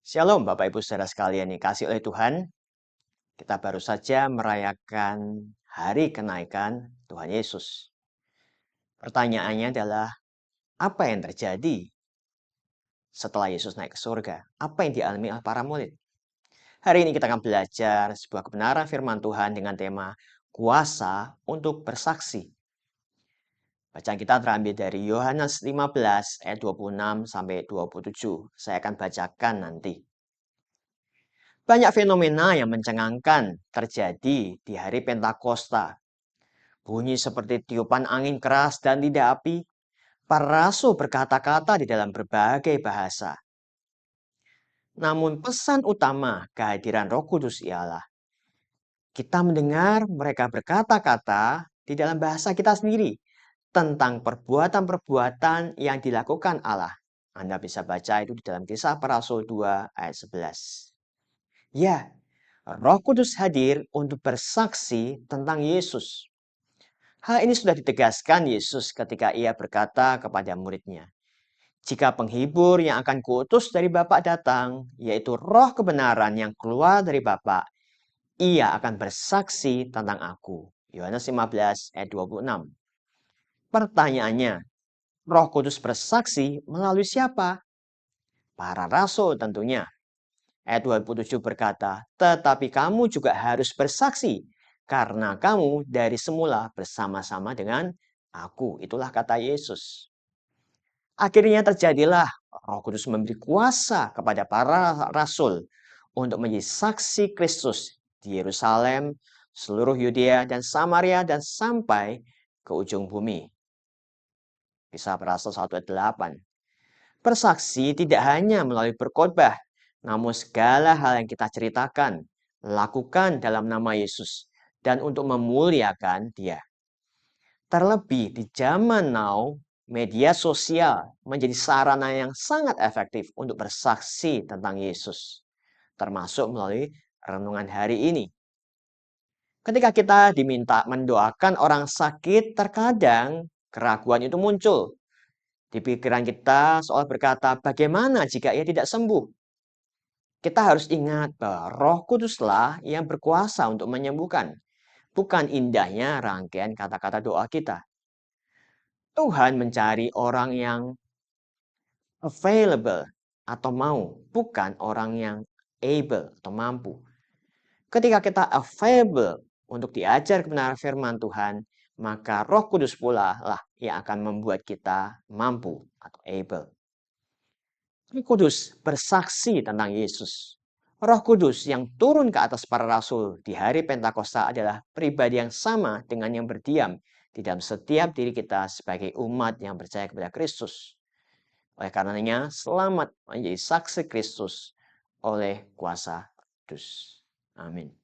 Shalom Bapak Ibu Saudara sekalian yang dikasihi oleh Tuhan. Kita baru saja merayakan hari kenaikan Tuhan Yesus. Pertanyaannya adalah, apa yang terjadi setelah Yesus naik ke surga? Apa yang dialami oleh para murid? Hari ini kita akan belajar sebuah kebenaran firman Tuhan dengan tema kuasa untuk bersaksi. Bacaan kita terambil dari Yohanes 15 ayat 26 sampai 27. Saya akan bacakan nanti. Banyak fenomena yang mencengangkan terjadi di hari Pentakosta. Bunyi seperti tiupan angin keras dan lidah api. Para rasul berkata-kata di dalam berbagai bahasa. Namun pesan utama kehadiran Roh Kudus ialah kita mendengar mereka berkata-kata di dalam bahasa kita sendiri tentang perbuatan-perbuatan yang dilakukan Allah. Anda bisa baca itu di dalam Kisah Para Rasul 2 ayat 11. Ya, Roh Kudus hadir untuk bersaksi tentang Yesus. Hal ini sudah ditegaskan Yesus ketika ia berkata kepada muridnya, "Jika penghibur yang akan kuutus dari Bapa datang, yaitu Roh kebenaran yang keluar dari Bapa, ia akan bersaksi tentang aku." Yohanes 15 ayat 26. Pertanyaannya, Roh Kudus bersaksi melalui siapa? Para rasul tentunya. Ayat 27 berkata, "Tetapi kamu juga harus bersaksi, karena kamu dari semula bersama-sama dengan aku." Itulah kata Yesus. Akhirnya terjadilah Roh Kudus memberi kuasa kepada para rasul untuk menjadi saksi Kristus di Yerusalem, seluruh Yudea dan Samaria dan sampai ke ujung bumi. Kisah Para Rasul 1 ayat 8. Bersaksi tidak hanya melalui berkhotbah, namun segala hal yang kita ceritakan, lakukan dalam nama Yesus dan untuk memuliakan Dia. Terlebih di zaman now, media sosial menjadi sarana yang sangat efektif untuk bersaksi tentang Yesus, termasuk melalui renungan hari ini. Ketika kita diminta mendoakan orang sakit, terkadang keraguan itu muncul. Di pikiran kita seolah berkata, bagaimana jika ia tidak sembuh? Kita harus ingat bahwa Roh Kuduslah yang berkuasa untuk menyembuhkan, bukan indahnya rangkaian kata-kata doa kita. Tuhan mencari orang yang available atau mau, bukan orang yang able atau mampu. Ketika kita available untuk diajar kebenaran firman Tuhan, maka Roh Kudus pula lah yang akan membuat kita mampu atau able. Roh Kudus bersaksi tentang Yesus. Roh Kudus yang turun ke atas para rasul di hari Pentakosta adalah pribadi yang sama dengan yang berdiam di dalam setiap diri kita sebagai umat yang percaya kepada Kristus. Oleh karenanya, selamat menjadi saksi Kristus oleh kuasa Kudus. Amin.